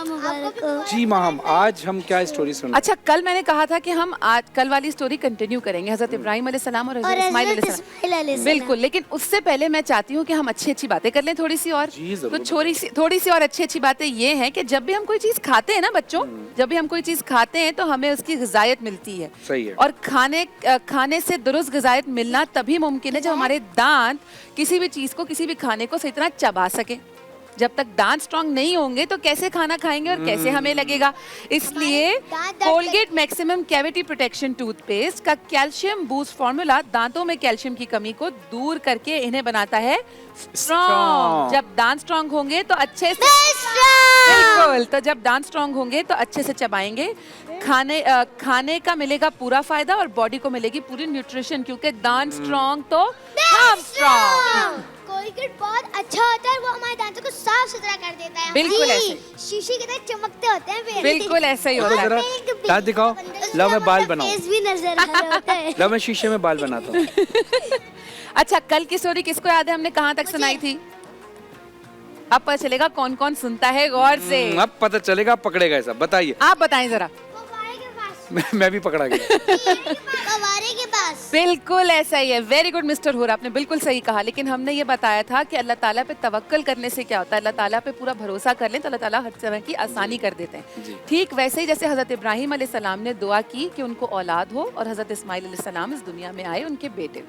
मुबारक हो। जी माहम, आज हम क्या स्टोरी सुन? अच्छा, कल मैंने कहा था कि हम आज कल वाली स्टोरी कंटिन्यू करेंगे, हजरत इब्राहिम अलैहिस्सलाम और हजरत इस्माइल अलैहिस्सलाम। बिल्कुल, लेकिन उससे पहले मैं चाहती हूँ कि हम अच्छी अच्छी बातें कर लें थोड़ी सी और। जी, तो जरूर। थोड़ी सी और अच्छी अच्छी बातें ये हैं कि जब भी हम कोई चीज़ खाते हैं ना बच्चों, जब भी हम कोई चीज़ खाते हैं तो हमें उसकी ग़िज़ायत मिलती है। सही है। और खाने से दुरुस्त ग़िज़ायत मिलना तभी मुमकिन है जब हमारे दांत किसी भी चीज़ को, किसी भी खाने को सही तरह चबा सके। जब तक दांत स्ट्रांग नहीं होंगे तो कैसे खाना खाएंगे और कैसे हमें लगेगा। इसलिए Colgate maximum cavity protection toothpaste का कैल्शियम बूस्ट फॉर्मूला दांतों में कैल्शियम की कमी को दूर करके इन्हें बनाता है स्ट्रांग। जब दांत स्ट्रांग होंगे तो अच्छे से, बिल्कुल, तो जब दांत स्ट्रांग होंगे तो अच्छे से चबाएंगे। खाने का मिलेगा पूरा फायदा और बॉडी को मिलेगी पूरी न्यूट्रिशन, क्योंकि दांत स्ट्रांग तो हम स्ट्रांग। कोलगेट बहुत अच्छा होता है, वो हमारे दांतों को साफ सुथरा कर देता है। बिल्कुल ऐसे, शीशे की तरह चमकते होते हैं फिर। बिल्कुल ऐसा ही होता है। जरा दांत दिखाओ, लो मैं बाल बनाऊं। फेस भी नजर आ रहा होता है। लो मैं शीशे में बाल बनाता हूँ। अच्छा, कल की स्टोरी किसको याद है, हमने कहाँ तक सुनाई थी? अब पता चलेगा कौन कौन सुनता है गौर से। अब पता चलेगा, पकड़ेगा ऐसा। बताइए। आप बताएं जरा। फव्वारे के पास। मैं भी पकड़ा गया। फव्वारे के पास। बिल्कुल ऐसा ही है। वेरी गुड मिस्टर हुर, आपने बिल्कुल सही कहा। लेकिन हमने ये बताया था कि अल्लाह ताला पे तवक्कल करने से क्या होता है, अल्लाह ताला पे पूरा भरोसा कर लें तो अल्लाह ताला हर तरह की आसानी कर देते हैं। ठीक वैसे ही जैसे हजरत इब्राहिम अलैहिस्सलाम ने दुआ की कि उनको औलाद हो और हजरत इस्माइल अलैहिस्सलाम इस दुनिया में आए, उनके बेटे।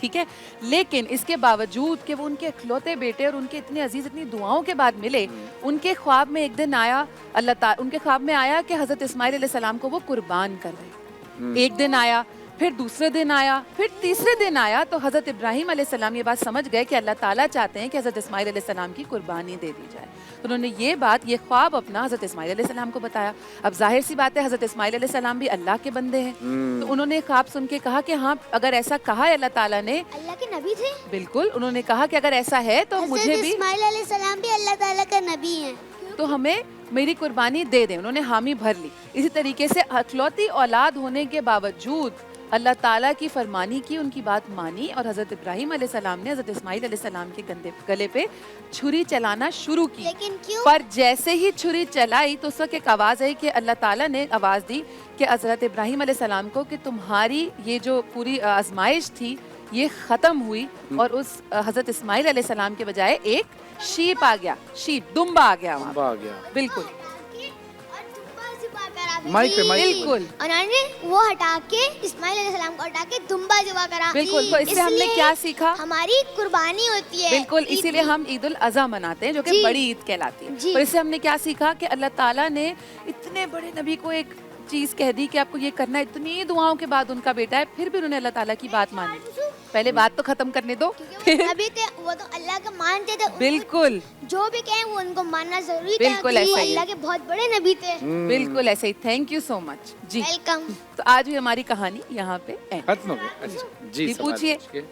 ठीक है, लेकिन इसके बावजूद कि वो उनके इकलौते बेटे और उनके इतने अजीज, इतनी दुआओं के बाद मिले, उनके ख्वाब में एक दिन आया उनके ख्वाब में आया कि हजरत इस्माइल अलैहिस्सलाम को वो कुर्बान कर रहे। एक दिन आया, फिर दूसरे दिन आया, फिर तीसरे दिन आया, तो हजरत इब्राहिम अलैहिस्सलाम ये बात समझ गए कि अल्लाह ताला चाहते हैं कि हजरत इस्माइल अलैहिस्सलाम की कुर्बानी दे दी जाए। तो उन्होंने ये ख्वाब अपना हजरत इस्माइल अलैहिस्सलाम को बताया। अब जाहिर सी बात है, हजरत इस्माइल अलैहिस्सलाम भी अल्लाह के बंदे हैं, तो उन्होंने ख्वाब सुन के कहा कि हाँ, अगर ऐसा कहा है अल्लाह ताला ने, अल्लाह के नबी थे। बिल्कुल, उन्होंने कहा कि अगर ऐसा है तो मुझे भी, इस्माइल अलैहिस्सलाम भी अल्लाह ताला का नबी हैं, तो हमें मेरी कुर्बानी दे दें। उन्होंने हामी भर ली। इसी तरीके से अखलौती औलाद होने के बावजूद अल्लाह ताला की फरमानी की, उनकी बात मानी और हज़रत इब्राहिम अलैहिस्सलाम ने हज़रत इस्माइल अलैहिस्सलाम के गले पे छुरी चलाना शुरू की। लेकिन क्यों? पर जैसे ही छुरी चलाई तो उस वक्त एक आवाज़ आई कि अल्लाह ताला ने आवाज़ दी कि हज़रत इब्राहिम अलैहिस्सलाम को कि तुम्हारी ये जो पूरी आजमाइश थी ये ख़त्म हुई और उस हज़रत इस्माइल अलैहिस्सलाम के बजाय एक शीप आ गया, दुम्बा आ गया वहाँ। आ गया। बिल्कुल माइक पे, माइक पे। बिल्कुल उन्होंने वो हटा के इस्माइल अलैहिस्सलाम को हटा के दुम्बा जुबा करा। बिल्कुल, तो इससे हमने क्या सीखा? हमारी कुर्बानी होती है। बिल्कुल, इसीलिए हम ईद उल अज़हा मनाते हैं जो कि बड़ी ईद कहलाती है। और इससे हमने क्या सीखा कि अल्लाह ताला ने इतने बड़े नबी को एक चीज कह दी कि आपको ये करना है। इतनी दुआओं के बाद उनका बेटा है, फिर भी उन्होंने अल्लाह ताला की बात मानी। पहले बात तो खत्म करने दो। नबी थे, वो तो अल्लाह का मानते थे। बिल्कुल, जो भी कहें वो उनको मानना जरूरी था। बिल्कुल ऐसा ही। अल्लाह के बहुत बड़े नबी थे। बिल्कुल ऐसे ही। Thank you so much ji. Welcome. तो आज भी हमारी कहानी यहाँ पे खत्म हो गई। अच्छा जी, पूछिए। सवाल पूछिए।